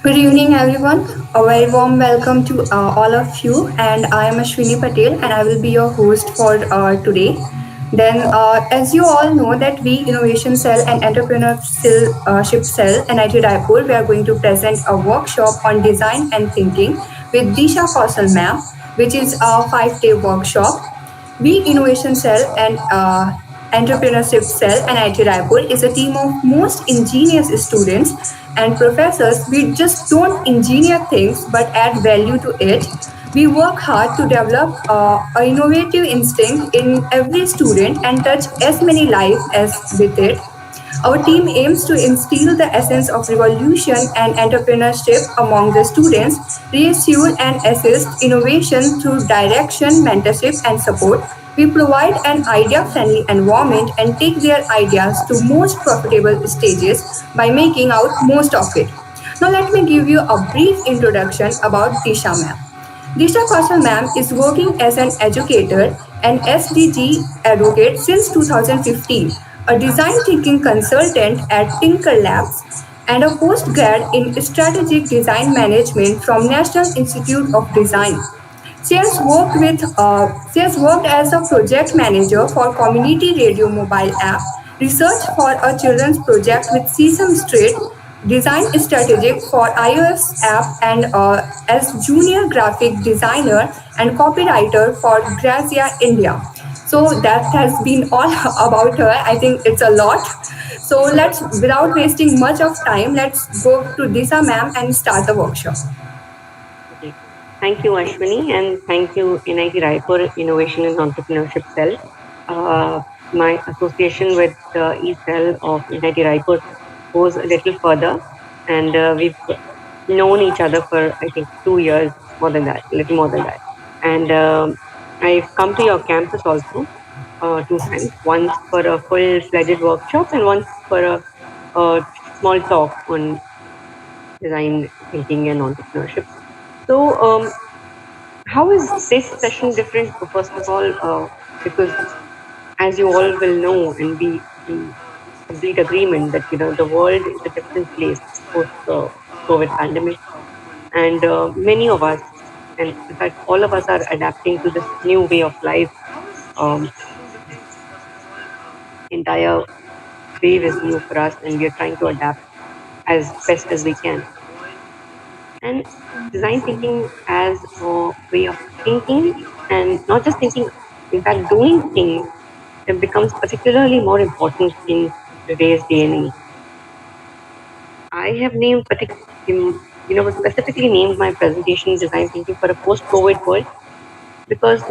Good evening, everyone. A very warm welcome to all of you. And I am Ashwini Patel, and I will be your host for today. As you all know, that we Innovation Cell and Entrepreneurship Cell NIT Raipur, we are going to present a workshop on design and thinking with Disha Kaushal ma'am, which is a 5 day workshop. We Innovation Cell and Entrepreneurship Cell and NIT Raipur is a team of most ingenious students and professors. We just don't engineer things but add value to it. We work hard to develop an innovative instinct in every student and touch as many lives as with it. Our team aims to instill the essence of revolution and entrepreneurship among the students, reassure and assist innovation through direction, mentorship, and support. We provide an idea friendly environment and take their ideas to most profitable stages by making out most of it. Now, let me give you a brief introduction about Disha ma'am. Disha Kaushal ma'am is working as an educator and SDG advocate since 2015, a design thinking consultant at Tinker Labs, and a postgrad in strategic design management from National Institute of Design. She has worked as a project manager for community radio mobile app, research for a children's project with Sesame Street, design strategic for iOS app, and as junior graphic designer and copywriter for Grazia India. So that has been all about her. I think it's a lot. So let's, without wasting much of time, let's go to Disa ma'am and start the workshop. Okay. Thank you, Ashwini, and thank you, NIT Raipur Innovation and Entrepreneurship Cell. My association with the E-Cell of NIT Raipur goes a little further, and we've known each other for, I think, 2 years, more than that, a little more than that. And I've come to your campus also 2 times, once for a full-fledged workshop and once for a small talk on design thinking and entrepreneurship. So, how is this session different? First of all, because as you all will know, and be in complete agreement that the world is a different place post the COVID pandemic, and many of us, and in fact, all of us are adapting to this new way of life. This entire wave is new for us, and we are trying to adapt as best as we can. And design thinking as a way of thinking, and not just thinking, in fact, doing things, it becomes particularly more important in today's day and age. I have specifically named my presentation design thinking for a post-COVID world because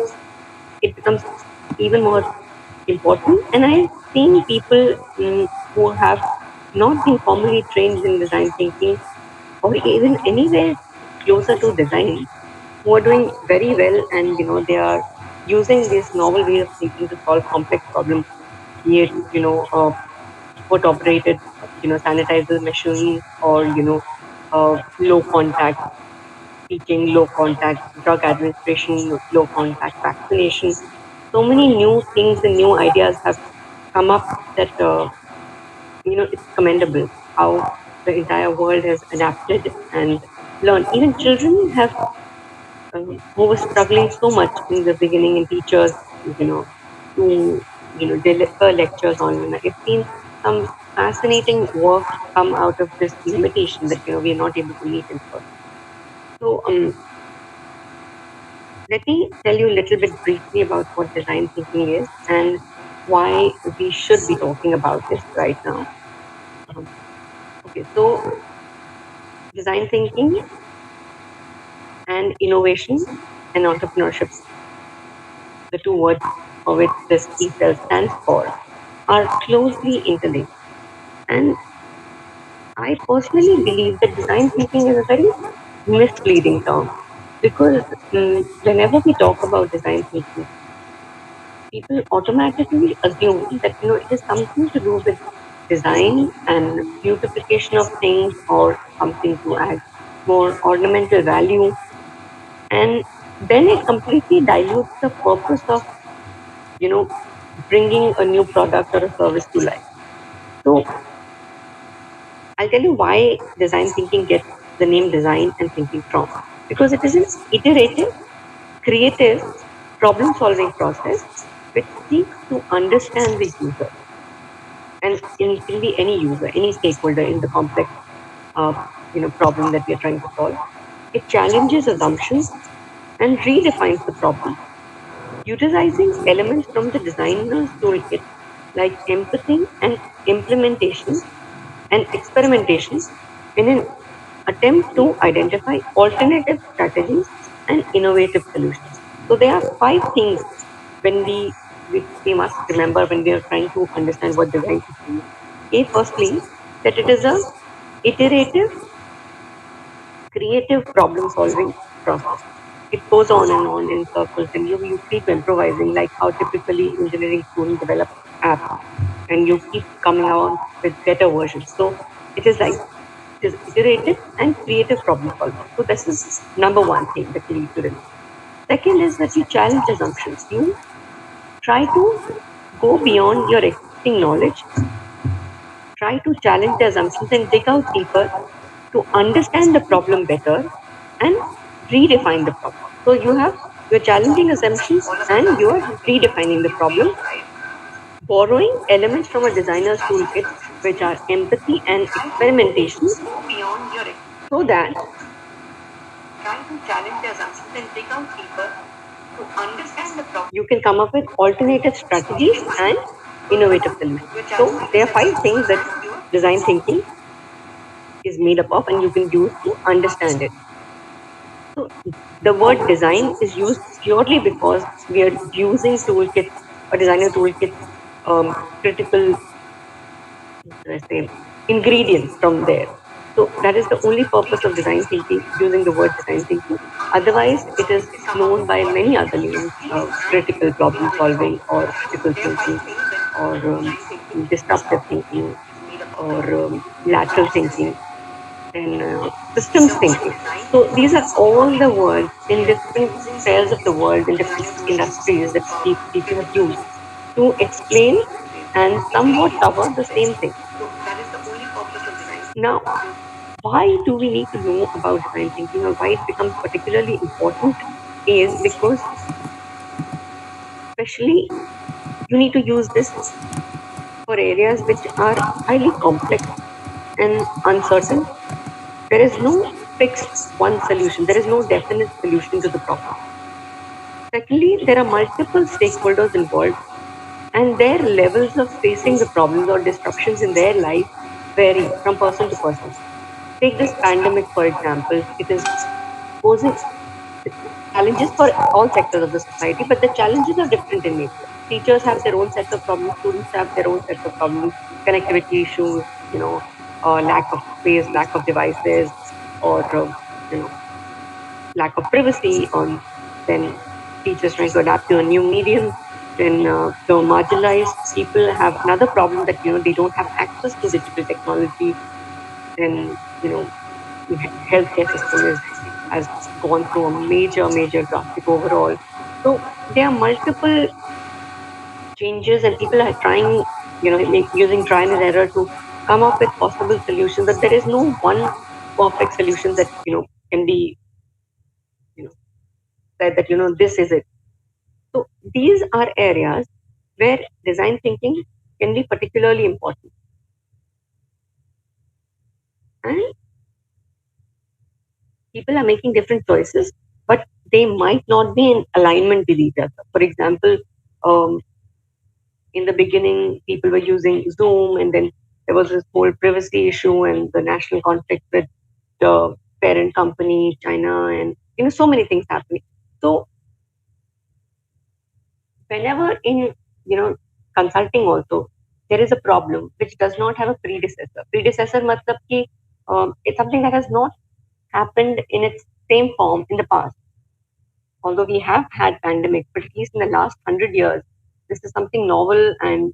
it becomes even more important. And I've seen people who have not been formally trained in design thinking or even anywhere closer to design who are doing very well, and they are using this novel way of thinking to solve complex problems, be it foot operated sanitizer machines, or low contact teaching, low contact drug administration, low contact vaccination. So many new things and new ideas have come up that it's commendable how the entire world has adapted and learned. Even children have who was struggling so much in the beginning, and teachers, you know, to deliver lectures online. I've seen some fascinating work come out of this limitation that we are not able to meet in person. So let me tell you a little bit briefly about what design thinking is and why we should be talking about this right now. Um, okay, so design thinking and innovation and entrepreneurship, the two words for which this E-Cell stands for, are closely interlinked. And I personally believe that design thinking is a very misleading term because whenever we talk about design thinking, people automatically assume that it is something to do with design and beautification of things or something to add more ornamental value, and then it completely dilutes the purpose of you know bringing a new product or a service to life. So I'll tell you why design thinking gets the name design and thinking from, because it is an iterative, creative, problem solving process which seeks to understand the user, and it can be any user, any stakeholder in the complex uh, problem that we are trying to solve. It challenges assumptions and redefines the problem, utilizing elements from the designer's toolkit like empathy and implementation and experimentation in an attempt to identify alternative strategies and innovative solutions. So there are five things when which we must remember when we are trying to understand what design thinking is. A, firstly, that it is a iterative, creative problem solving process. It goes on in circles, and you keep improvising, like how typically engineering students develop apps, and you keep coming out with better versions. So it is like it is iterative and creative problem solving. So this is number one thing that you need to remember. Second is that you challenge assumptions. You try to go beyond your existing knowledge, try to challenge the assumptions and dig out deeper to understand the problem better and redefine the problem. So you're challenging assumptions and you are redefining the problem, borrowing elements from a designer's toolkit, which are empathy and experimentation, so that you can come up with alternative strategies and innovative solutions. So there are five things that design thinking is made up of and you can use to understand it. So the word design is used purely because we are using toolkits, a designer toolkit, critical, what should I say, ingredients from there. So that is the only purpose of design thinking, using the word design thinking. Otherwise, it is known by many other names, critical problem solving or critical thinking or disruptive thinking or lateral thinking and systems thinking. So these are all the words in different spheres of the world, in different industries that people use to explain and somewhat cover the same thing. Now, why do we need to know about design thinking or why it becomes particularly important is because, especially, you need to use this for areas which are highly complex and uncertain. There is no fixed one solution, there is no definite solution to the problem. Secondly, there are multiple stakeholders involved, and their levels of facing the problems or disruptions in their life vary from person to person. Take this pandemic, for example. It is posing challenges for all sectors of the society, but the challenges are different in nature. Teachers have their own sets of problems, students have their own sets of problems, connectivity issues, lack of space, lack of devices, or lack of privacy, on then teachers trying to adapt to a new medium. Then the marginalized people have another problem that they don't have access to digital technology. Then healthcare system is has gone through a major drastic overhaul. So there are multiple changes, and people are trying, using trial and error to come up with possible solutions. But there is no one perfect solution that can be you know said that this is it. So these are areas where design thinking can be particularly important, and people are making different choices, but they might not be in alignment with each other. For example, um, in the beginning, people were using Zoom, and then there was this whole privacy issue and the national conflict with the parent company, China, and so many things happening. So whenever in consulting also, there is a problem which does not have a predecessor matlab ki, it's something that has not happened in its same form in the past. Although we have had pandemic, but at least in the last 100 years, this is something novel and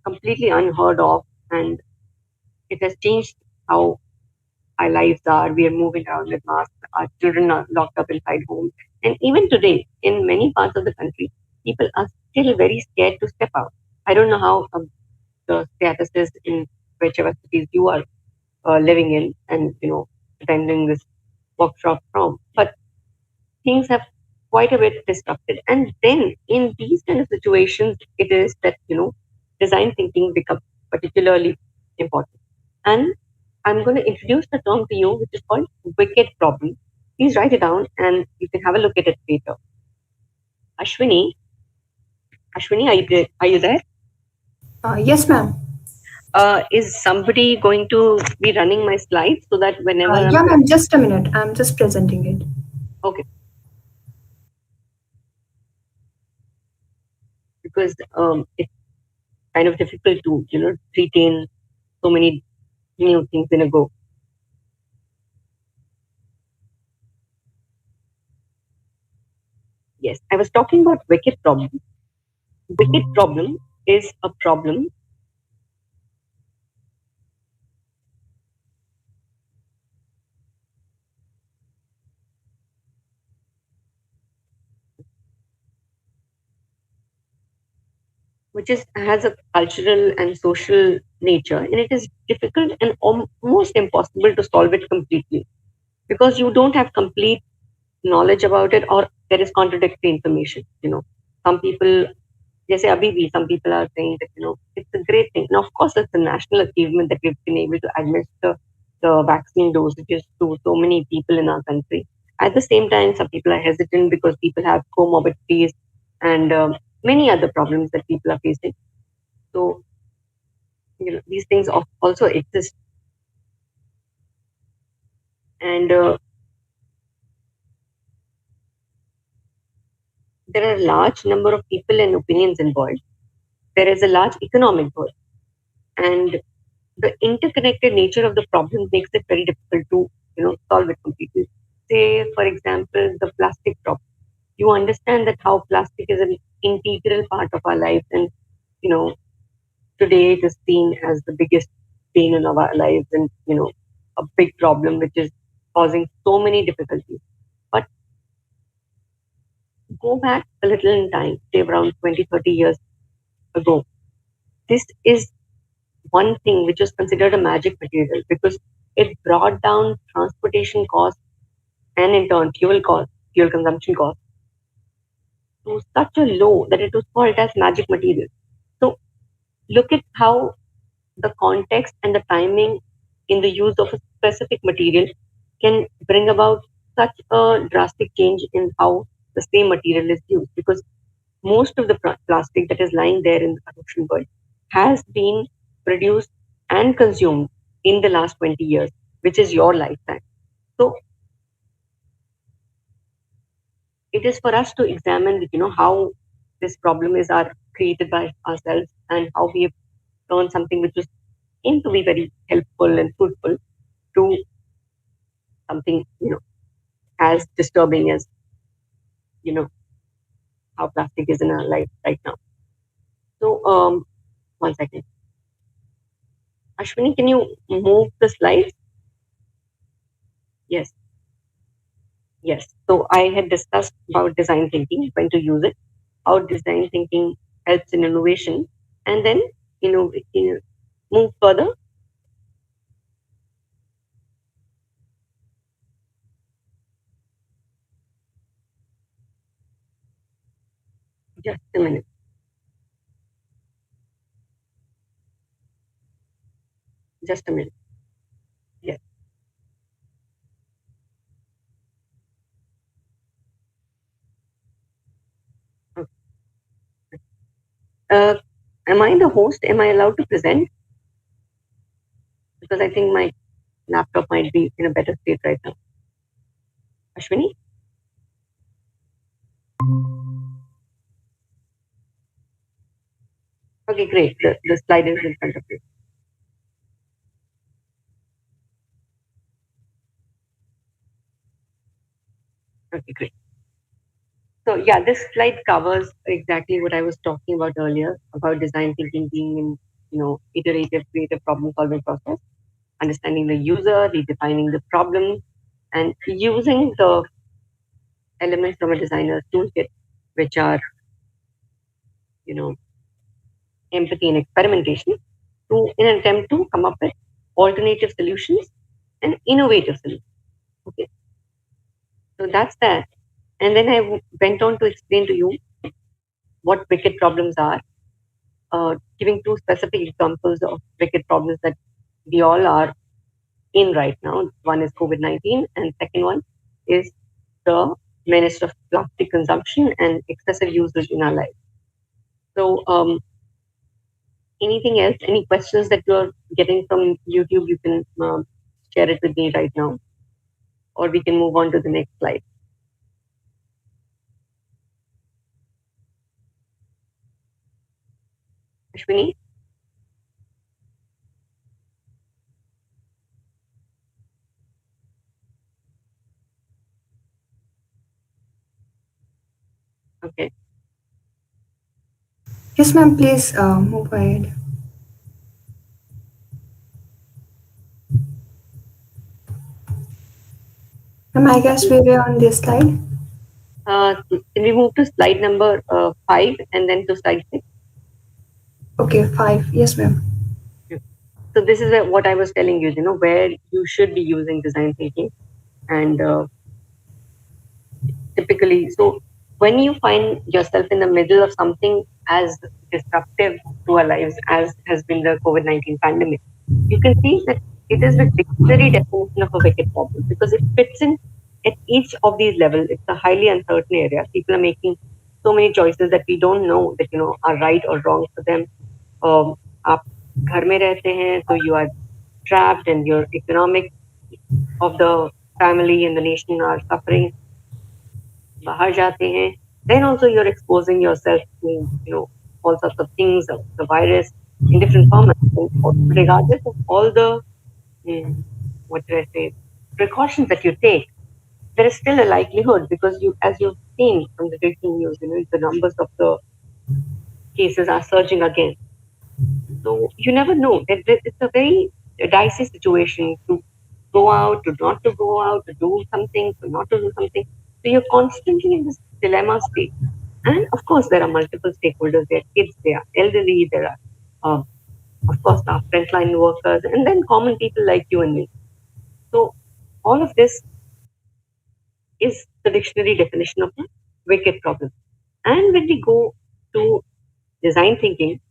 completely unheard of, and it has changed how our lives are. We are moving around with masks. Our children are locked up inside homes. And even today, in many parts of the country, people are still very scared to step out. I don't know how the status is in whichever cities you are living in, and attending this workshop from. But things have quite a bit disrupted. And then in these kind of situations, it is that, design thinking becomes particularly important. And I'm going to introduce the term to you, which is called wicked problem. Please write it down and you can have a look at it later. Ashwini, Ashwini, are you there? Yes, ma'am. Is somebody going to be running my slides so that whenever I'm Yeah, ma'am. Just a minute. I'm just presenting it. okay, because it's kind of difficult to retain so many new things in a go. Yes, I was talking about wicked problem. Wicked problem is a problem which is has a cultural and social nature, and it is difficult and almost impossible to solve it completely because you don't have complete knowledge about it, or there is contradictory information. Some people, जैसे अभी भी some people are saying that it's a great thing. Now, of course, it's a national achievement that we've been able to administer the vaccine dosages to so many people in our country. At the same time, some people are hesitant because people have comorbidities and many other problems that people are facing. So, these things also exist, and there are a large number of people and opinions involved. There is a large economic burden, and the interconnected nature of the problem makes it very difficult to solve it completely. Say, for example, the plastic problem. You understand that how plastic is an integral part of our life, and you know today it is seen as the biggest pain in our lives, and a big problem which is causing so many difficulties. But go back a little in time, say around 20, 30 years ago. This is one thing which was considered a magic material because it brought down transportation costs and in turn fuel consumption costs to such a low that it was called as magic material. So look at how the context and the timing in the use of a specific material can bring about such a drastic change in how the same material is used, because most of the plastic that is lying there in the ocean world has been produced and consumed in the last 20 years, which is your lifetime. So it is for us to examine how this problem is created by ourselves, and how we have turned something which was aimed to be very helpful and fruitful to something as disturbing as you know how plastic is in our life right now. So 1 second, Ashwini, can you move the slides? Yes. Yes. So I had discussed about design thinking, when to use it, how design thinking helps in innovation, and then move further. Just a minute. Just a minute. Yes. Okay. Am I the host? Am I allowed to present? Because I think my laptop might be in a better state right now. Ashwini? Okay, great. The slide is in front of you. Okay, great. So yeah, this slide covers exactly what I was talking about earlier about design thinking being in iterative, creative problem solving process, understanding the user, redefining the problem, and using the elements from a designer's toolkit, which are you know empathy and experimentation, to in an attempt to come up with alternative solutions and innovative solutions. Okay, so that's that. And then I went on to explain to you what wicked problems are, giving two specific examples of wicked problems that we all are in right now. One is COVID 19, and second one is the menace of plastic consumption and excessive usage in our life. So, anything else? Any questions that you're getting from YouTube? You can share it with me right now, or we can move on to the next slide. Ashwini? Okay. Yes, ma'am, please move ahead. Ma'am, I guess we were on this slide. Can we move to slide number 5 and then to slide 6? Okay, five. Yes, ma'am. So this is what I was telling you, where you should be using design thinking. And typically, so when you find yourself in the middle of something as disruptive to our lives as has been the COVID-19 pandemic, you can see that it is the dictionary definition of a wicked problem because it fits in at each of these levels. It's a highly uncertain area. People are making so many choices that we don't know that are right or wrong for them. um, आप घर में रहते हैं तो you are trapped and your economic of the family and the nation are suffering. बाहर जाते हैं, then also you're exposing yourself to all sorts of things, the virus in different formats. And regardless of all the what do I say precautions that you take, there is still a likelihood because as you've seen from the breaking news, the numbers of the cases are surging again. So you never know. It's a very dicey situation to go out, to not to go out, to do something, to not to do something. So you're constantly in this dilemma state. And of course, there are multiple stakeholders. There are kids, there are elderly, there are, of course, our frontline workers, and then common people like you and me. So all of this is the dictionary definition of a wicked problem. And when we go to design thinking,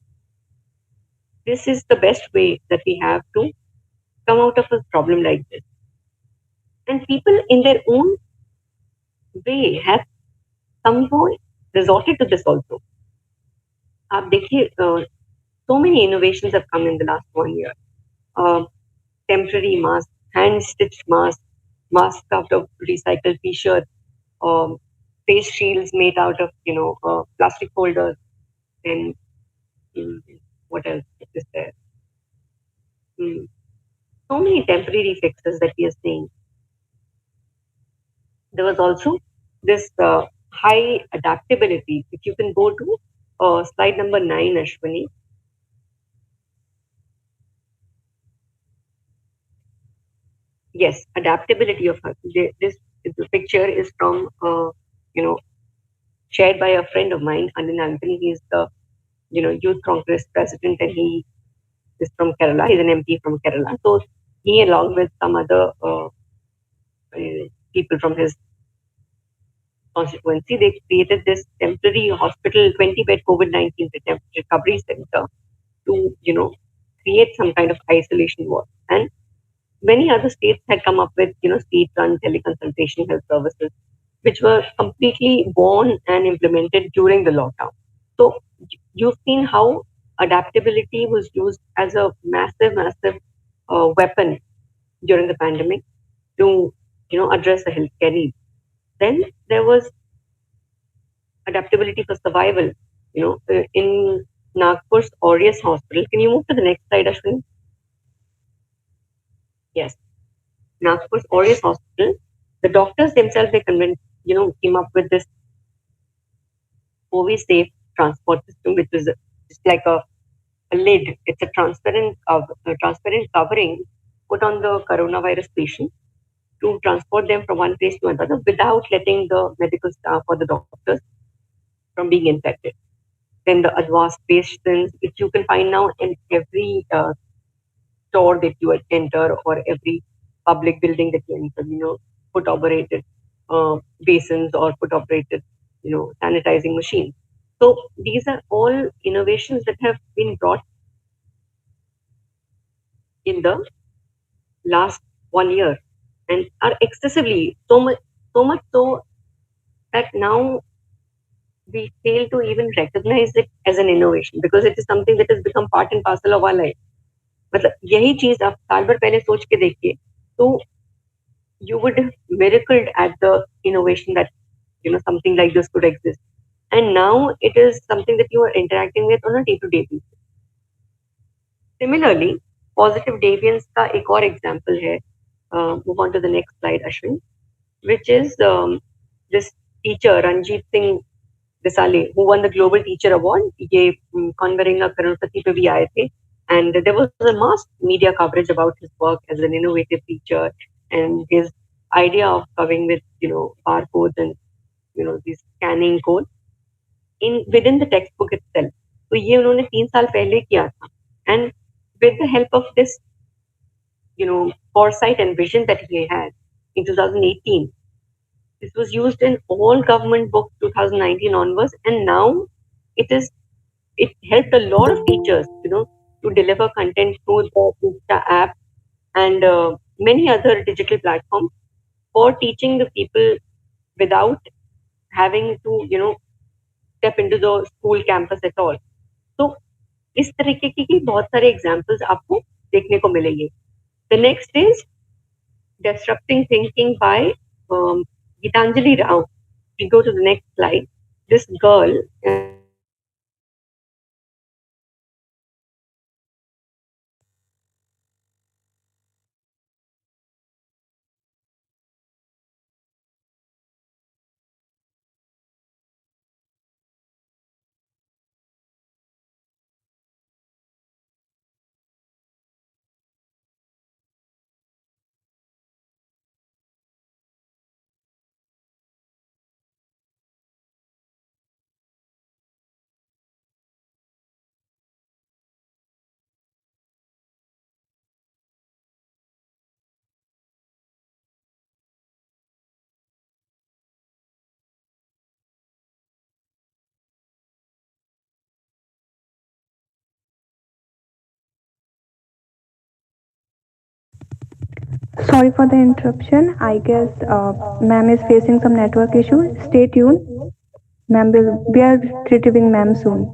this is the best way that we have to come out of a problem like this. And people in their own way have somehow resorted to this also. आप देखिए so many innovations have come in the last 1 year. Uh, Temporary mask, hand stitched mask, mask out of recycled t-shirt, um, face shields made out of plastic holders, and mm, what else is there? Mm, so many temporary fixes that we are seeing. There was also this high adaptability. If you can go to slide number 9, Ashwini. Yes, adaptability of this the picture is from you know shared by a friend of mine, Anil Anthony. He's the Youth Congress president, and he is from Kerala. He's an MP from Kerala. So he, along with some other people from his constituency, they created this temporary hospital, 20-bed COVID-19 recovery center to create some kind of isolation ward. And many other states had come up with state-run teleconsultation health services, which were completely born and implemented during the lockdown. So you've seen how adaptability was used as a massive weapon during the pandemic to address the healthcare needs. Then there was adaptability for survival. In Nagpur's Aureus Hospital. Can you move to the next slide, Ashwin? Yes, Nagpur's Aureus Hospital. The doctors themselves, they convinced, came up with this COVID safe transport system, which was just like a lid. It's a transparent covering put on the coronavirus patient to transport them from one place to another without letting the medical staff or the doctors from being infected. Then the advanced patients, which you can find now in every store that you enter or every public building that you enter. foot operated basins or foot operated, sanitizing machines. So these are all innovations that have been brought in the last 1 year and are excessively so much so that now we fail to even recognize it as an innovation because it is something that has become part and parcel of our life. मतलब यही चीज आप साल भर पहले सोच के देखिए तो you would have miracled at the innovation that something like this could exist, and now it is something that you are interacting with on a day-to-day basis. Similarly, positive deviance का एक और example है. Move on to the next slide, Ashwin, which is this teacher Ranjit Singh Desale, who won the Global Teacher Award. ये Converinga Karunapati पे भी आए थे, and there was a mass media coverage about his work as an innovative teacher and his idea of coming with barcodes and these scanning codes in within the textbook itself. तो ये उन्होंने 3 साल पहले किया था, and with the help of this foresight and vision that he had in 2018, this was used in all government books 2019 onwards, and now it helped a lot of teachers, to deliver content through the Insta app and many other digital platforms for teaching the people without having to, step into the school campus at all. So इस तरीके की बहुत सारे examples आपको देखने को मिलेंगे. The next is disrupting thinking by Gitanjali Rao. We go to the next slide. This girl, Sorry for the interruption. I guess ma'am is facing some network issue. Stay tuned. Ma'am will we are retrieving ma'am soon.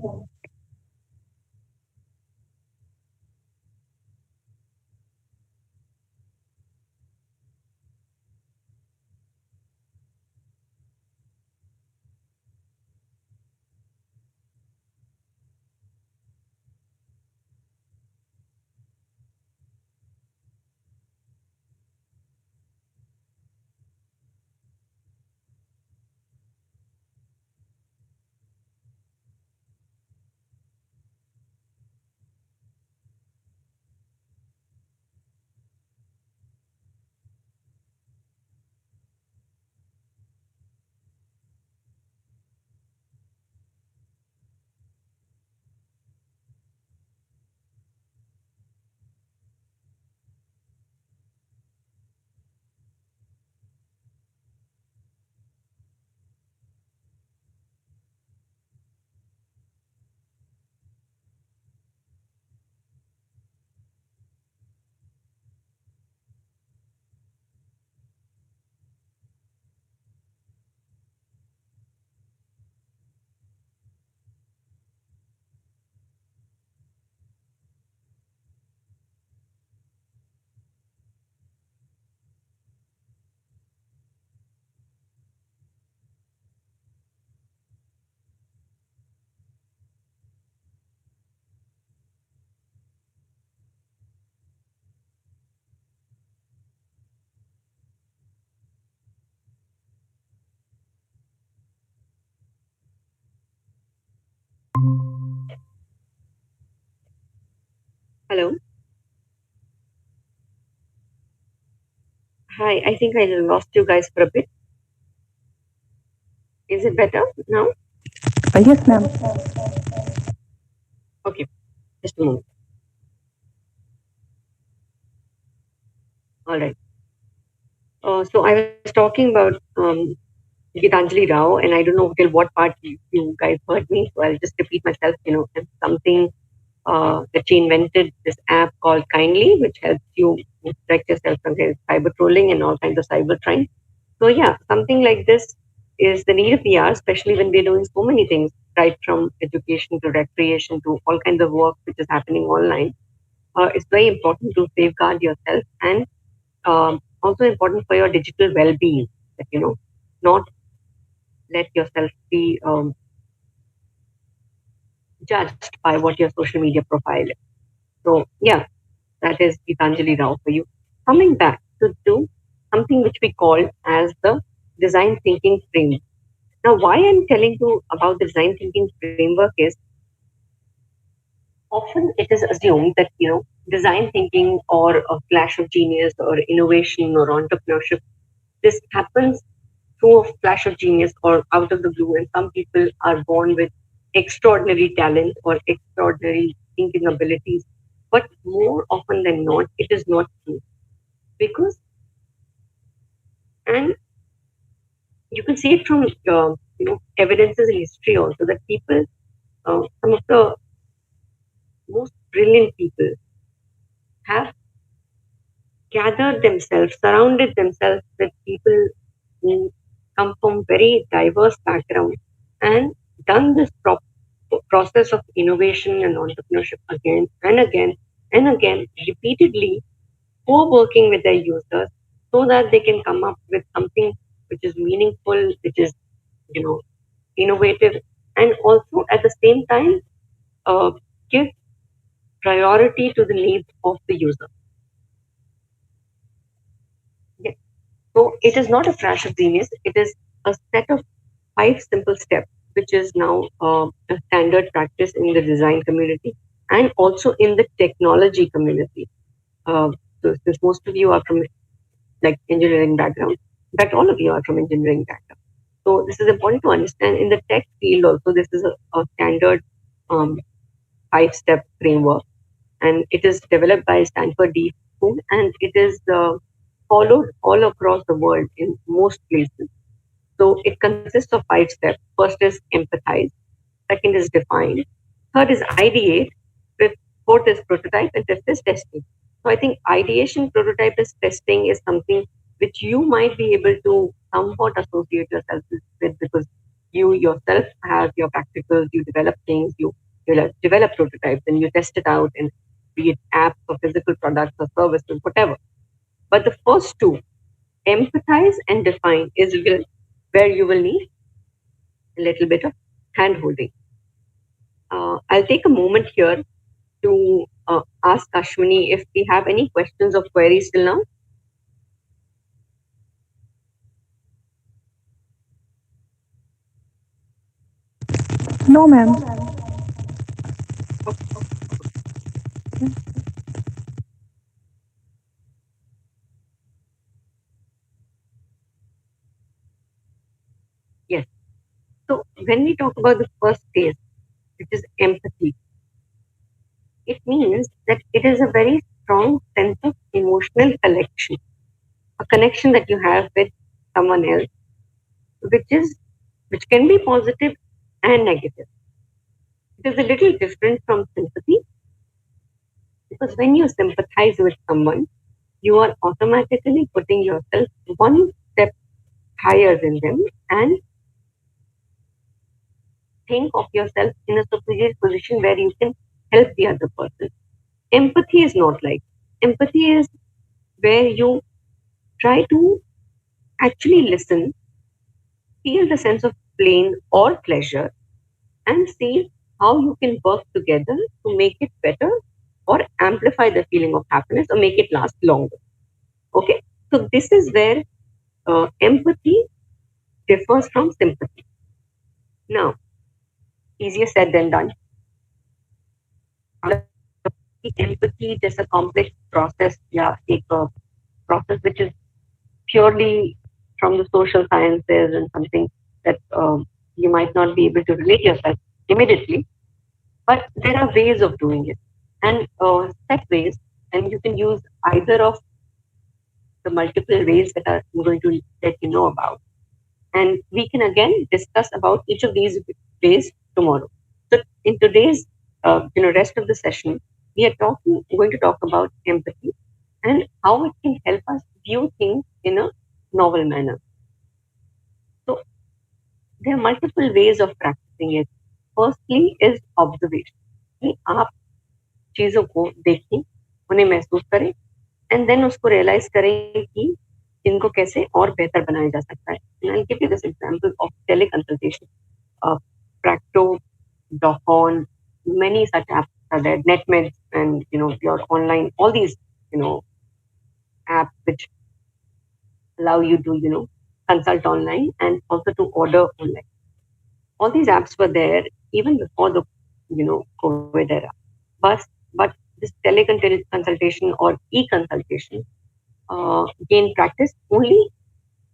hello, hi. I think I lost you guys for a bit. Is it better now? Yes, ma'am. Okay, just a moment. All right. So I was talking about Gitanjali Rao, and I don't know till what part you guys heard me, so I'll just repeat myself. And something that she invented this app called Kindly, which helps you protect yourself against cyber trolling and all kinds of cyber crime. So yeah, something like this is the need of the hour, especially when we're doing so many things, right from education to recreation to all kinds of work which is happening online. It's very important to safeguard yourself and also important for your digital well-being. That not let yourself be judged by what your social media profile is. So yeah, that is Gitanjali Rao for you. Coming back to do something which we call as the design thinking framework. Now, why I'm telling you about the design thinking framework is often it is assumed that design thinking or a flash of genius or innovation or entrepreneurship, this happens through a flash of genius or out of the blue, and some people are born with extraordinary talent or extraordinary thinking abilities. But more often than not, it is not true because, and you can see it from evidences in history also that people, some of the most brilliant people have gathered themselves, surrounded themselves with people who come from very diverse backgrounds and done this process of innovation and entrepreneurship again and again and again repeatedly, co-working with their users so that they can come up with something which is meaningful, which is you know innovative, and also at the same time uh, give priority to the needs of the user. Yeah. So it is not a flash of genius, it is a set of five simple steps, which is now a standard practice in the design community and also in the technology community. Uh, so since most of you are from like engineering background, in fact, all of you are from engineering background. So this is important to understand. In the tech field, also, this is a standard um, five-step framework, and it is developed by Stanford D School, and it is followed all across the world in most places. So it consists of five steps. First is empathize, second is define, third is ideate, fifth, fourth is prototype, and fifth is testing. So I think ideation, prototype, is testing is something which you might be able to somewhat associate yourself with because you yourself have your practicals, you develop things, you develop prototypes, and you test it out, and be it apps or physical products or services, whatever. But the first two, empathize and define, where you will need a little bit of hand holding. I'll take a moment here to ask Ashwini if we have any questions or queries till now. No, ma'am. Okay. Yes. So when we talk about the first phase, which is empathy, it means that it is a very strong sense of emotional connection, a connection that you have with someone else, which is which can be positive and negative. It is a little different from sympathy because when you sympathize with someone, you are automatically putting yourself one step higher than them and think of yourself in a superior position where you can help the other person. Empathy is not like empathy is where you try to actually listen, feel the sense of pain or pleasure, and see how you can work together to make it better or amplify the feeling of happiness or make it last longer. Okay, so this is where empathy differs from sympathy. Now, easier said than done. Empathy is a complex process, yeah, a process which is purely from the social sciences and something that you might not be able to relate yourself immediately, but there are ways of doing it and set ways, and you can use either of the multiple ways that I'm going to let you know about. And we can again discuss about each of these ways tomorrow. So in today's rest of the session, we are going to talk about empathy and how it can help us view things in a novel manner. So there are multiple ways of practicing it. Firstly is observation. कि आप चीजों को देखें, उन्हें महसूस करें and then उसको realise करें कि इनको कैसे और बेहतर बनाया जा सकता है. And I'll give you this example of teleconsultation. Practo, Docon, many such apps are there, NetMeds, and your online, all these apps which allow you to consult online and also to order online. All these apps were there even before the COVID era. But this teleconsultation or e-consultation gained practice only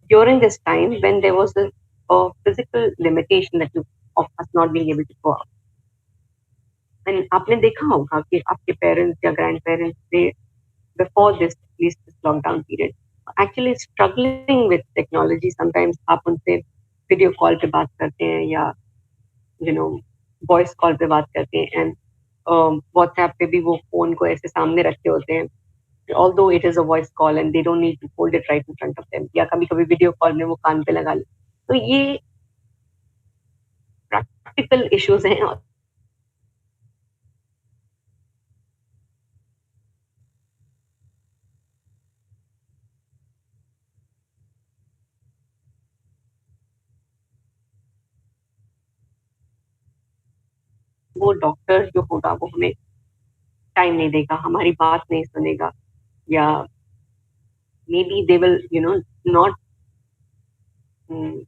during this time when there was a physical limitation that you of us not being able to go out. And आपने देखा होगा कि आपके parents या grandparents they before this at least this lockdown period actually struggling with technology. Sometimes आप उनसे video call पे बात करते हैं या you know voice call पे बात करते हैं and WhatsApp पे भी वो phone को ऐसे सामने रखे होते हैं although it is a voice call and they don't need to hold it right in front of them या कभी कभी video call में वो कान पे लगा ले तो ये practical issues हैं और वो डॉक्टर जो होगा वो हमें टाइम नहीं देगा हमारी बात नहीं सुनेगा या maybe they will not mm,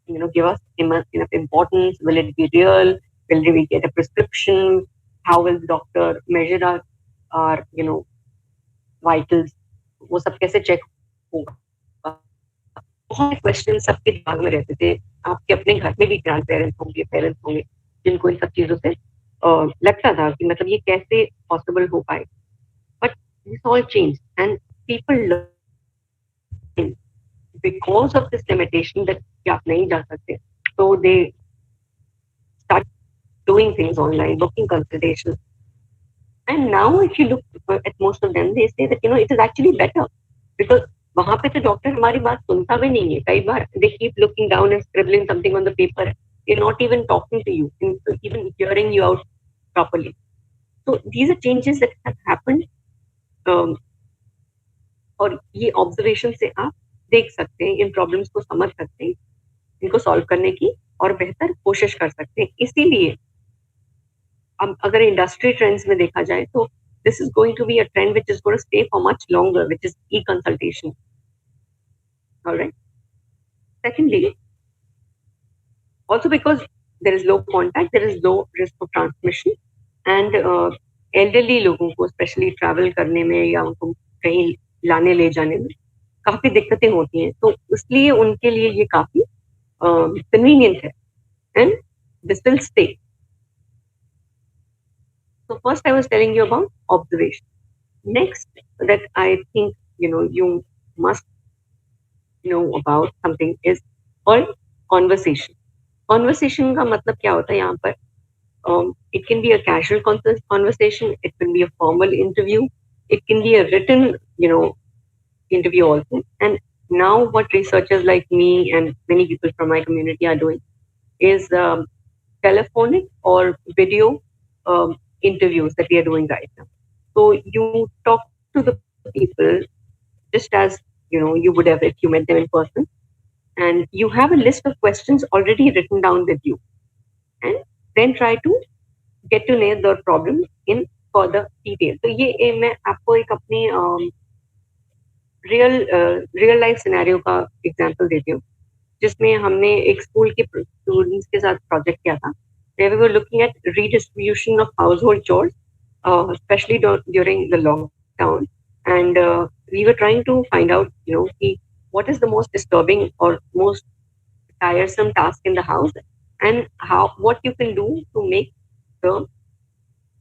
give us enough importance. Will it be real? Will we get a prescription? How will the doctor measure our vitals? वो सब कैसे चेक होगा बहुत क्वेश्चन सबके दिमाग में रहते थे आपके अपने घर में भी ग्रैंड पेरेंट्स होंगे पेरेंट्स होंगे जिनको इन सब चीजों से लगता था कि मतलब ये कैसे पॉसिबल हो पाए but this all change and people because of this limitation that कि आप नहीं जा सकते so they start doing things online booking consultations and now if you look at most of them they say that it is actually better because वहां पे तो doctor हमारी बात सुनता भी नहीं है कई बार they keep looking down and scribbling something on the paper they're not even talking to you even hearing you out properly so these are changes that have happened um, और ये ऑब्जर्वेशन से आप देख सकते हैं इन प्रॉब्लम्स को समझ सकते हैं इनको सॉल्व करने की और बेहतर कोशिश कर सकते हैं इसीलिए अब अगर इंडस्ट्री ट्रेंड्स में देखा जाए तो this is going to be a trend which is going to stay for much longer which is e-consultation all right secondly also because there is low contact there is low risk of transmission and elderly लोगों को specially travel करने में या उनको कहीं लाने ले जाने में काफी दिक्कतें होती हैं तो इसलिए उनके लिए ये काफी कन्वीनियंट है and this will stay so first I was telling you about observation next that I think you must know about something is called conversation conversation का मतलब क्या होता है यहाँ पर it can be a casual conversation it can be a formal interview it can be a written interview also. And now what researchers like me and many people from my community are doing is telephonic or video interviews that we are doing right now. So you talk to the people just as you would have if you met them in person, and you have a list of questions already written down with you, and then try to get to know their problem in further detail. So ये मैं आपको एक अपनी real life scenario का example देती हूँ जिसमें हमने एक स्कूल के स्टूडेंट्स के साथ प्रोजेक्ट किया था where we were looking at redistribution of household chores especially during the lockdown and we were trying to find out what is the most disturbing or most tiresome task in the house and how what you can do to make the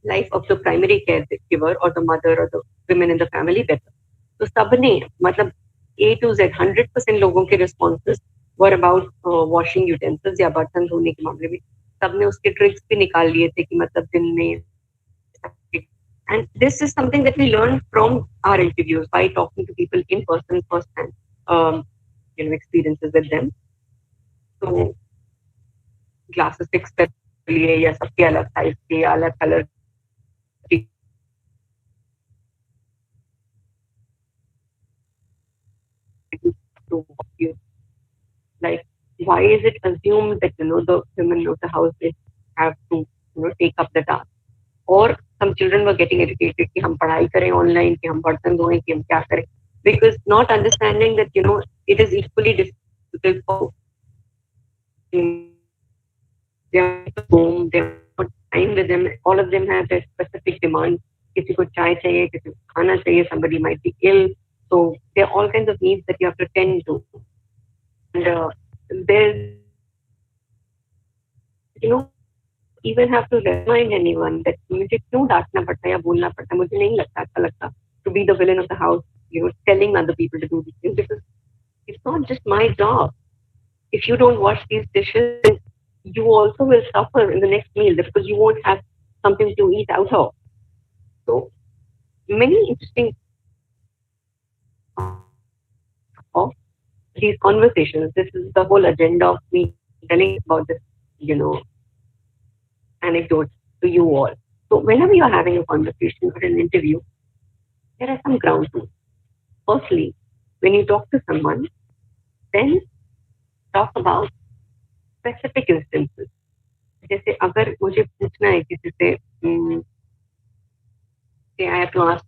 life of the primary caregiver or the mother or the women in the family better तो सबने मतलब A to Z 100% लोगों के responses were about washing utensils या बर्तन धोने के मामले में सबने उसके ट्रिक्स भी निकाल लिए थे कि मतलब दिन में ऐसा करके and this is something that we learned from our interviews by talking to people in person first hand um, experiences with them. So glasses fix कर लिए या सबके अलग साइज के अलग कलर के ग्लासेस फिक्स कर लिए to you like why is it assumed that the women of the house they have to take up the task or some children were getting irritated कि हम पढ़ाई करें ऑनलाइन कि हम बर्तन धोएं कि हम क्या करें because not understanding that it is equally difficult for they are home they have time with them all of them have their specific demands किसी को चाय चाहिए किसी को खाना चाहिए somebody might be ill so there are all kinds of needs that you have to tend to and there's don't even have to remind anyone that मुझे क्यों डांटना पड़ता है या बोलना पड़ता है मुझे नहीं लगता अच्छा लगता to be the villain of the house telling other people to do these things because it's not just my job if you don't wash these dishes then you also will suffer in the next meal because you won't have something to eat out of so many interesting of these conversations this is the whole agenda of me telling about this you know anecdote to you all. So whenever you're having a conversation or an interview, there are some ground rules. Firstly, when you talk to someone, then talk about specific instances. जैसे अगर मुझे पूछना है किसी से say I have to ask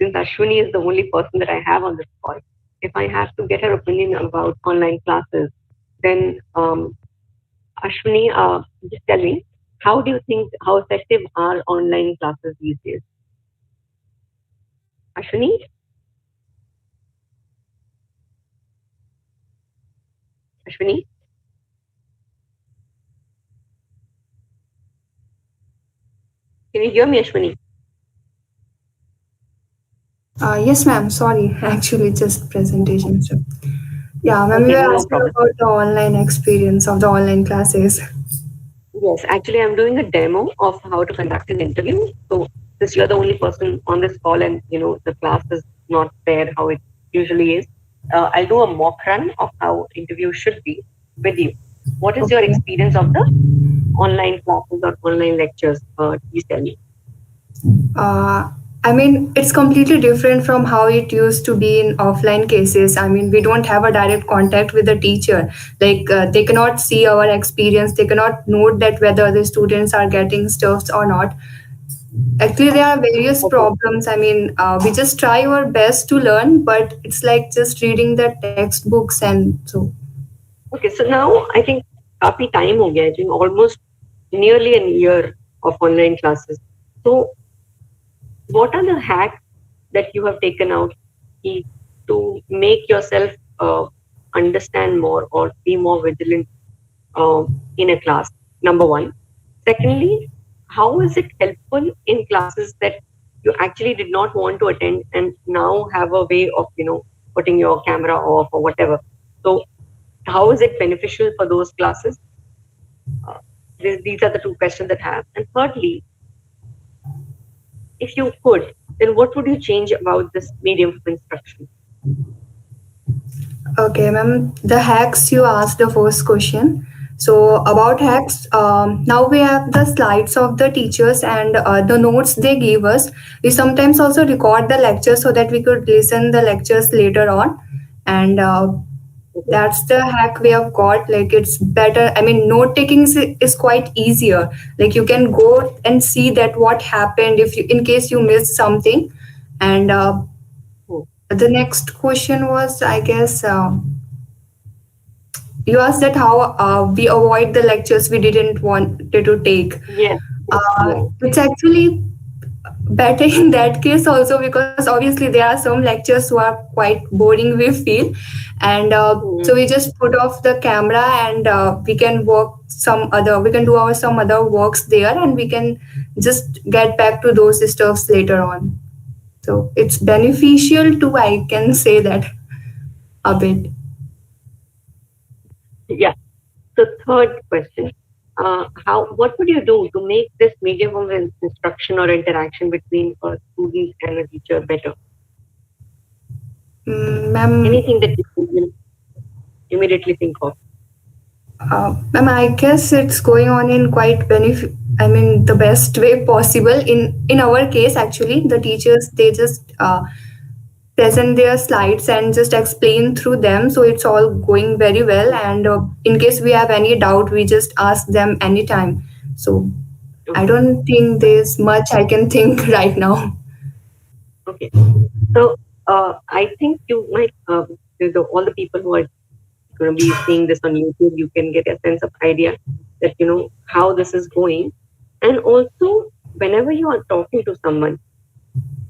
since Ashwini is the only person that I have on this call, if I have to get her opinion about online classes, then Ashwini, just tell me, how do you think, how effective are online classes these days? Ashwini, Ashwini, can you hear me, Ashwini? Yes, ma'am. Sorry, actually, just presentation. So, yeah, ma'am, you Okay, were no asking problem. about the online experience of the online classes. Yes, actually, I'm doing a demo of how to conduct an interview. So, since you're the only person on this call and the class is not there how it usually is, I'll do a mock run of how interview should be with you. What is your Okay. experience of the online classes or online lectures? Please tell me. Uh, I mean, it's completely different from how it used to be in offline cases. I mean, we don't have a direct contact with the teacher. Like, they cannot see our experience. They cannot note that whether the students are getting stuffs or not. Actually, there are various Okay. problems. I mean, we just try our best to learn, but it's like just reading the textbooks and so. Okay, so now I think काफी time हो गया है, I think almost nearly a year of online classes. So what are the hacks that you have taken out to make yourself understand more or be more vigilant in a class? Number one. Secondly, how is it helpful in classes that you actually did not want to attend and now have a way of putting your camera off or whatever? So how is it beneficial for those classes? Uh, these are the two questions that I have. And thirdly, if you could, then what would you change about this medium of instruction? Okay, ma'am. The hacks you asked the first question. So about hacks, now we have the slides of the teachers and the notes they give us. We sometimes also record the lectures so that we could listen the lectures later on, and Okay. that's the hack we have got. Like it's better. I mean, note taking is quite easier. Like you can go and see that what happened if you in case you missed something, and Hmm. the next question was, I guess, you asked that how we avoid the lectures we didn't want to take. Yes, yes, yes. It's actually better in that case also because obviously there are some lectures who are quite boring we feel, and Hmm. so we just put off the camera and we can do our some other works there and we can just get back to those stuffs later on. So it's beneficial too, I can say that a bit. Yeah. So third question, what would you do to make this medium of instruction or interaction between a student and a teacher better? Ma'am, Anything that you will immediately think of? ma'am, I guess it's going on in quite I mean, the best way possible. In our case, actually, the teachers, they just present their slides and just explain through them, so it's all going very well. And in case we have any doubt, we just ask them anytime. So I Okay. don't think there's much I can think right now. Okay. So I think you might, all the people who are going to be seeing this on YouTube, you can get a sense of idea that, how this is going. And also, whenever you are talking to someone,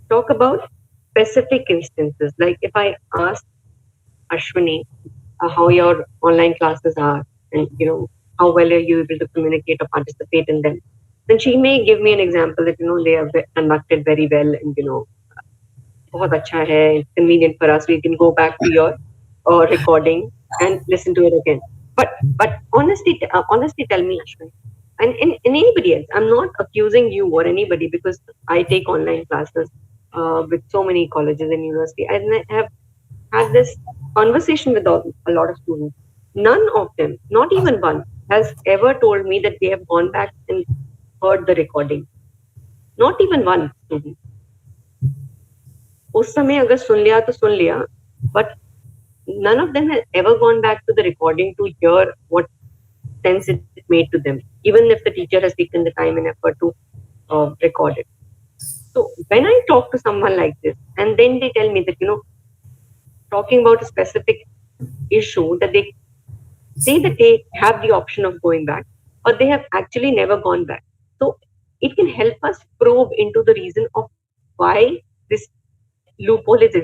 talk about specific instances. Like if I ask Ashwini how your online classes are, and how well are you able to communicate or participate in them, then she may give me an example that they are conducted very well, and बहुत अच्छा है, it's convenient for us, we can go back to your recording and listen to it again. But honestly tell me, Ashwin, and anybody else, I'm not accusing you or anybody, because I take online classes with so many colleges and university, and I have had this conversation with a lot of students. None of them, not even one, has ever told me that they have gone back and heard the recording. Not even one student. उस समय अगर सुन लिया तो सुन लिया, but none of them has ever gone back to the recording to hear what sense it made to them, even if the teacher has taken the time and effort to record it. So when I talk to someone like this, and then they tell me that, talking about a specific issue, that they say that they have the option of going back, or they have actually never gone back. So it can help us probe into the reason of why this loophole is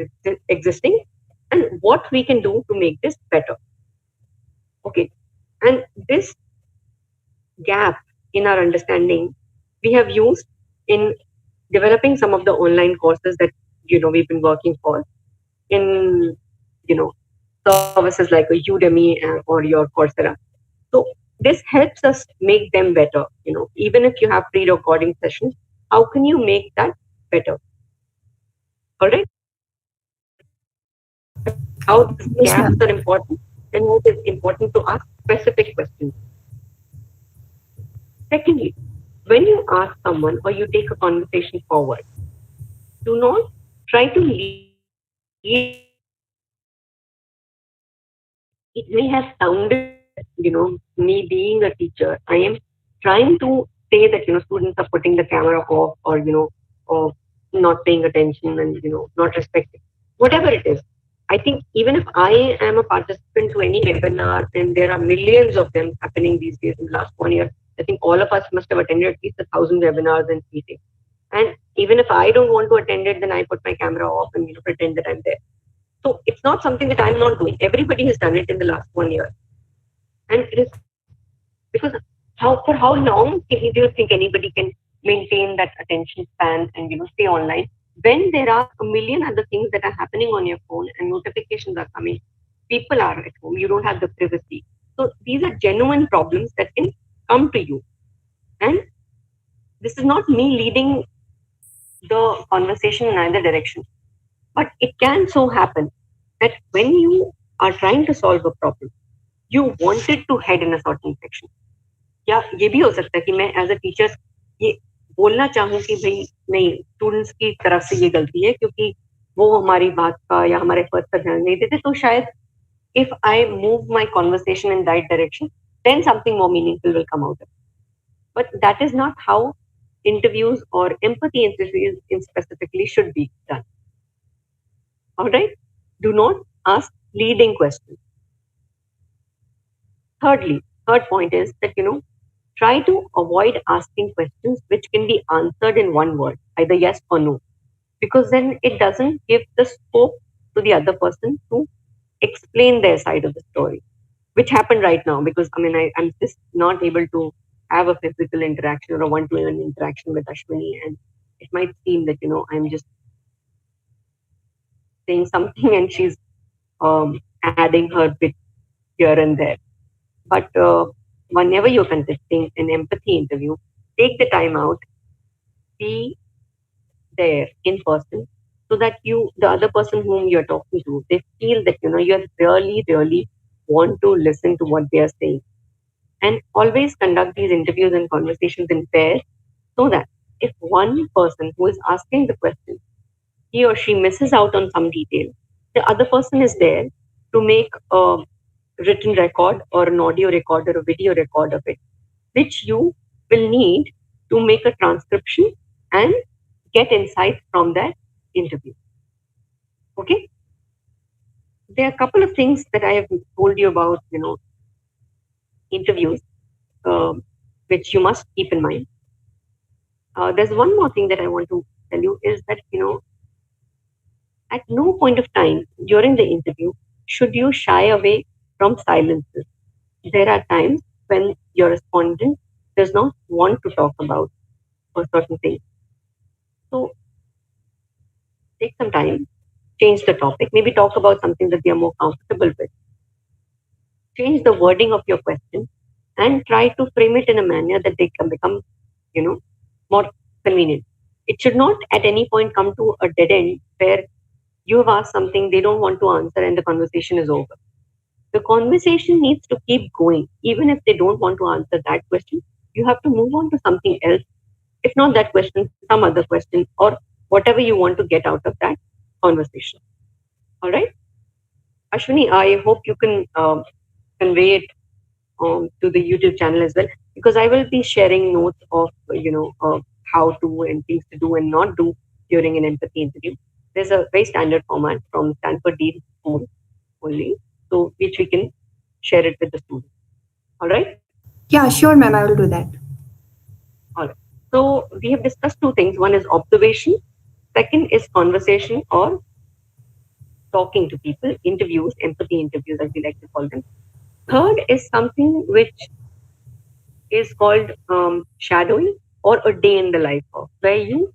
existing, and what we can do to make this better. Okay. And this gap in our understanding, we have used in developing some of the online courses that we've been working for in you know services like a Udemy or your Coursera. So this helps us make them better. Even if you have pre-recording sessions, how can you make that better? All right. How these Yes, gaps ma'am. are important, and how it is important to ask specific questions. Secondly, when you ask someone or you take a conversation forward, do not try to lead the conversation. It may have sounded that, me being a teacher, I am trying to say that, students are putting the camera off, or not paying attention, and, not respecting, whatever it is. I think even if I am a participant to any webinar, and there are millions of them happening these days in the last 1 year, I think all of us must have attended at least 1,000 webinars and meetings. And even if I don't want to attend it, then I put my camera off and pretend that I'm there. So it's not something that I'm not doing. Everybody has done it in the last 1 year. And it is because for how long do you think anybody can maintain that attention span and stay online when there are a million other things that are happening on your phone and notifications are coming? People are at home. You don't have the privacy. So these are genuine problems that can come to you. And this is not me leading the conversation in either direction. But it can so happen that when you are trying to solve a problem, you wanted to head in a certain direction. या ये भी हो सकता है कि मैं as a teacher ये बोलना चाहूँ कि भाई नहीं, स्टूडेंट्स की तरफ से ये गलती है क्योंकि वो हमारी बात का या हमारे एफर्ट पर ध्यान नहीं देते, तो शायद if I move my conversation in that direction, then something more meaningful will come out of it. But that is not how interviews or empathy interviews in specifically should be done. All right? Do not ask leading questions. Thirdly, third point is that, try to avoid asking questions which can be answered in one word, either yes or no, because then it doesn't give the scope to the other person to explain their side of the story, which happened right now because I'm just not able to have a physical interaction or a one-to-one interaction with Ashwini, and it might seem that I'm just saying something and she's adding her bit here and there. But whenever you're conducting an empathy interview, take the time out, be there in person, so that the other person whom you're talking to, they feel that you really want to listen to what they are saying. And always conduct these interviews and conversations in pairs, so that if one person who is asking the question, he or she misses out on some detail, the other person is there to make a written record or an audio record or a video record of it, which you will need to make a transcription and get insight from that interview. Okay? There are a couple of things that I have told you about, interviews, um, which you must keep in mind. There's one more thing that I want to tell you is that, at no point of time during the interview should you shy away from silences. There are times when your respondent does not want to talk about a certain thing. So take some time, change the topic, maybe talk about something that they are more comfortable with. Change the wording of your question and try to frame it in a manner that they can become, you know, more convenient. It should not at any point come to a dead end where you have asked something they don't want to answer and the conversation is over. The conversation needs to keep going. Even if they don't want to answer that question, you have to move on to something else. If not that question, some other question, or whatever you want to get out of that conversation. All right? Ashwini, I hope you can convey it to the YouTube channel as well, because I will be sharing notes of how to and things to do and not do during an empathy interview. There's a very standard format from Stanford Dean School only, so which we can share it with the students. All right, Yeah, sure, ma'am. I will do that. all right. So we have discussed two things. One is observation. Second is conversation or talking to people, interviews, empathy interviews, as we like to call them. Third is something which is called shadowing or a day in the life of, where you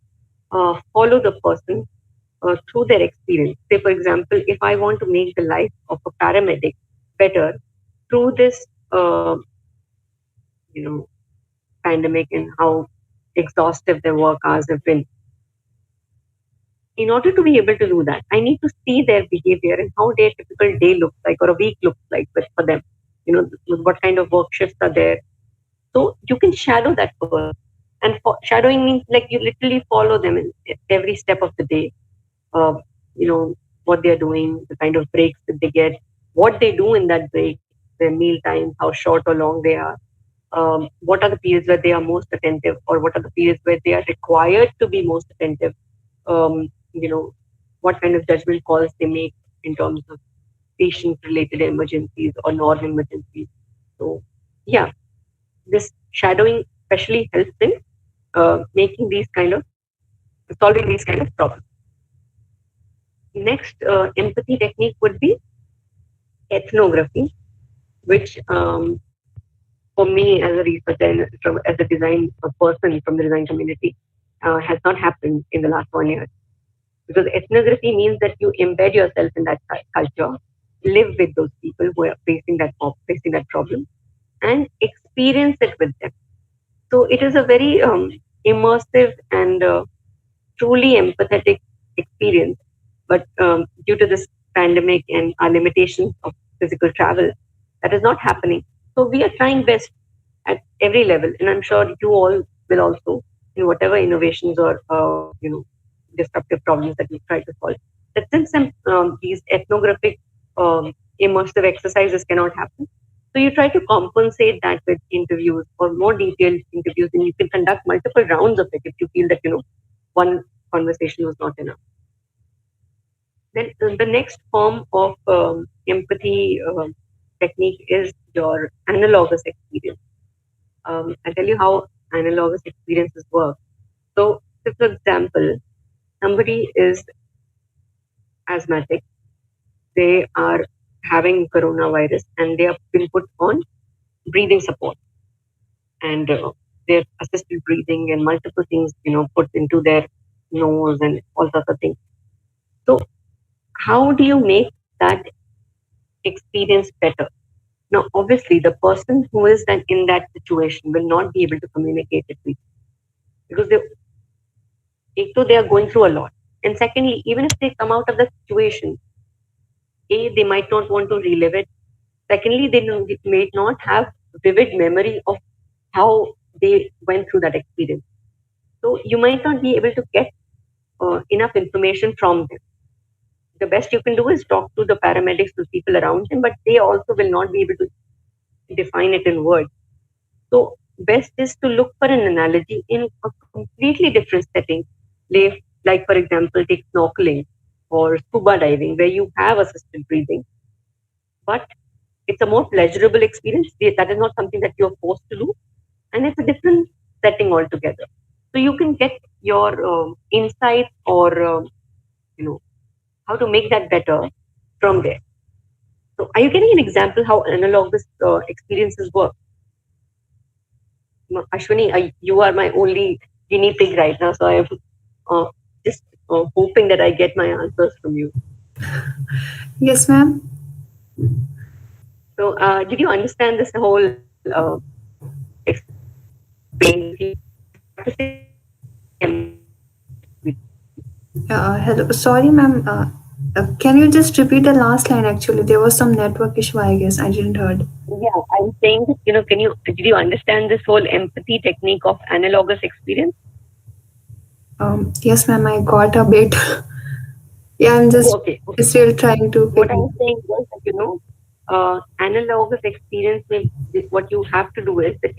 follow the person through their experience. Say, for example, if I want to make the life of a paramedic better through this, you know, pandemic and how exhaustive their work hours have been. In order to be able to do that, I need to see their behavior and how their typical day looks like or a week looks like for them. What kind of work shifts are there. So you can shadow that person. And shadowing means like you literally follow them in every step of the day. Uh, you know, what they're doing, the kind of breaks that they get, what they do in that break, their meal times, how short or long they are. What are the periods where they are most attentive, or what are the periods where they are required to be most attentive. Um, you know, what kind of judgment calls they make in terms of patient-related emergencies or non-emergencies. So, yeah, this shadowing especially helps in making these kind of solving these kind of problems. Next empathy technique would be ethnography, which for me as a researcher and as a design person from the design community has not happened in the last 1 year. Because ethnography means that you embed yourself in that culture, live with those people who are facing that problem, and experience it with them. So it is a very immersive and truly empathetic experience. But due to this pandemic and our limitations of physical travel, that is not happening. So we are trying best at every level, and I'm sure you all will also in whatever innovations or disruptive problems that we try to solve. That since these ethnographic immersive exercises cannot happen, so you try to compensate that with interviews or more detailed interviews, and you can conduct multiple rounds of it if you feel that one conversation was not enough. Then the next form of empathy technique is your analogous experience. I'll tell you how analogous experiences work. So, if, for example, somebody is asthmatic, they are having coronavirus and they have been put on breathing support and their assisted breathing and multiple things, put into their nose and all sorts of things. So how do you make that experience better? Now, obviously, the person who is then in that situation will not be able to communicate it with you because they are going through a lot. And secondly, even if they come out of the situation, they might not want to relive it. Secondly, may not have vivid memory of how they went through that experience. So you might not be able to get enough information from them. The best you can do is talk to the paramedics, to people around them, but they also will not be able to define it in words. So best is to look for an analogy in a completely different setting, like for example, take snorkeling or scuba diving, where you have assisted breathing, but it's a more pleasurable experience. That is not something that you're forced to do, and it's a different setting altogether. So you can get your insights or you know how to make that better from there. So are you getting an example how analogous experiences work? Ashwini, you are my only guinea pig right now, so I am uh, just hoping that I get my answers from you. Yes, ma'am. So did you understand this whole explain? If you have to say Hello. Sorry, ma'am. Can you just repeat the last line? Actually, there was some network issue. I guess I didn't heard. yeah, I'm saying that, can you did you understand this whole empathy technique of analogous experience? Yes, ma'am. I got a bit. Yeah, I'm just Okay, okay. still trying to What I figure. was saying was that, analogous experience will, what you have to do is that,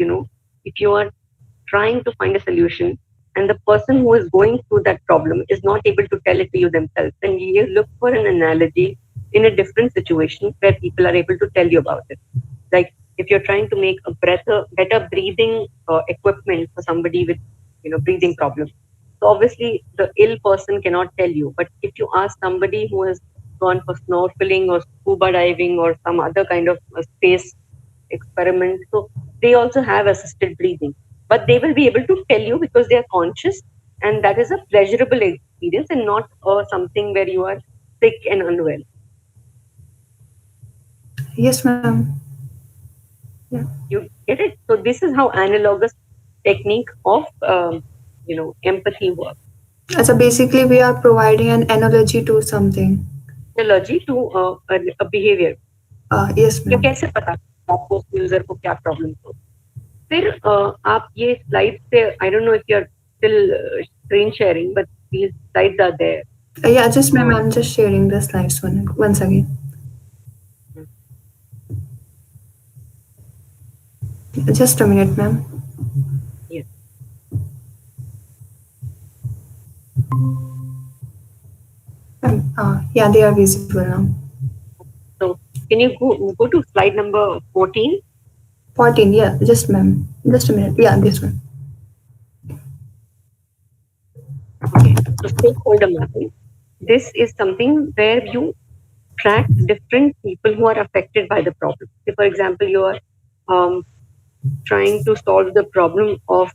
if you are trying to find a solution and the person who is going through that problem is not able to tell it to you themselves, then you look for an analogy in a different situation where people are able to tell you about it. Like if you're trying to make a better breathing equipment for somebody with breathing problems, so obviously the ill person cannot tell you, but if you ask somebody who has gone for snorkeling or scuba diving or some other kind of space experiment, so they also have assisted breathing, but they will be able to tell you because they are conscious, and that is a pleasurable experience and not something where you are sick and unwell. Yes, ma'am. Yeah. You get it? So this is how analogous technique of empathy works. So basically, we are providing an analogy to something. Analogy to a behavior. Yes, या ma'am. कैसे पता आपको उस user को क्या problem हो? फिर आप ये स्लाइड पे I don't know if you are still screen sharing but these slides are there. Yeah, just ma'am. Uh, I'm just sharing the slides once again. Just a minute, ma'am. yes. Yeah, they are visible now. So can you go to slide number 14? 14. Yeah, just ma'am. Just a minute. Yeah, this one. Okay. So stakeholder mapping. This is something where you track different people who are affected by the problem. Say, for example, you are um, trying to solve the problem of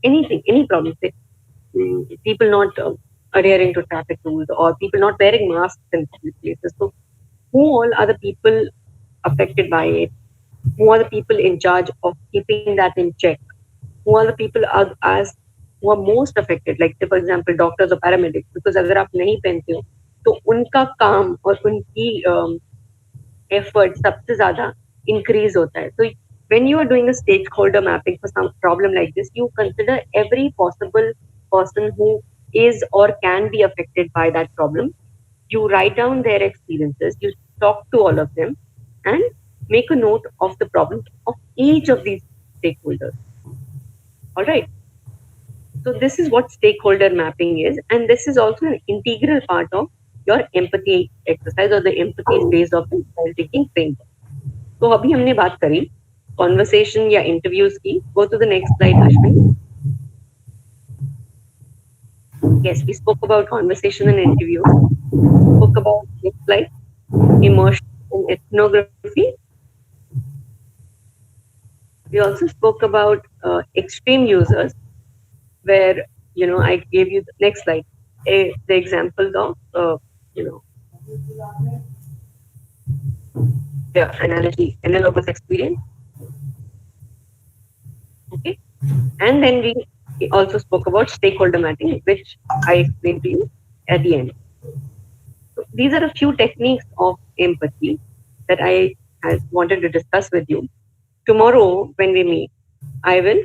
anything, any problem. Say, people not adhering to traffic rules or people not wearing masks in public places. So, who all are the people affected by it? Who are the people in charge of keeping that in check? Who are the people as who are most affected? Like, say, for example, doctors or paramedics. Because अगर आप नहीं पहनते हो, तो उनका काम और उनकी effort सबसे ज़्यादा increase होता है. So when you are doing a stakeholder mapping for some problem like this, you consider every possible person who is or can be affected by that problem. You write down their experiences, you talk to all of them, and make a note of the problems of each of these stakeholders. All right. So this is what stakeholder mapping is, and this is also an integral part of your empathy exercise or the empathy phase of the style taking framework. तो अभी हमने बात करी conversation या interviews की. Go to the next slide Ashwin. Yes, we spoke about conversation and interview. Spoke about next slide, immersion and ethnography. We also spoke about extreme users, where I gave you the next slide, the examples of Yeah, analogy, analogous experience. Okay. And then we also spoke about stakeholder mapping, which I explained to you at the end. So these are a few techniques of empathy that I had wanted to discuss with you. Tomorrow, when we meet, I will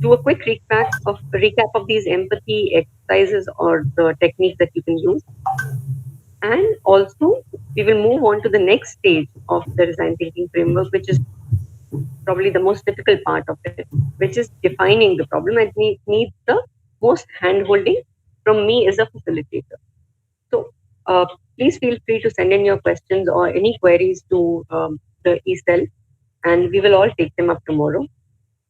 do a quick recap of these empathy exercises or the techniques that you can use. And also, we will move on to the next stage of the design thinking framework, which is probably the most difficult part of it, which is defining the problem and needs the most hand holding from me as a facilitator. So, please feel free to send in your questions or any queries to the eCell, and we will all take them up tomorrow.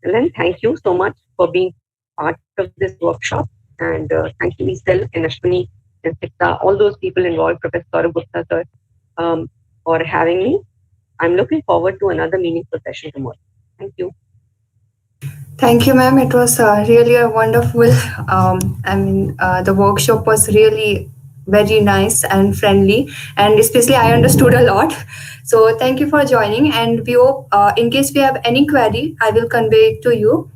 And then thank you so much for being part of this workshop. And thank you, Isel and Ashwini and Sikta, all those people involved, Professor Saurabh Gupta sir, for having me. I'm looking forward to another meaningful session tomorrow. Thank you. Thank you, ma'am. It was really a wonderful. The workshop was really very nice and friendly, and especially I understood a lot. So thank you for joining. And we hope, in case we have any query, I will convey it to you.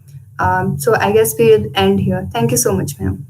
So I guess we'll end here. Thank you so much, ma'am.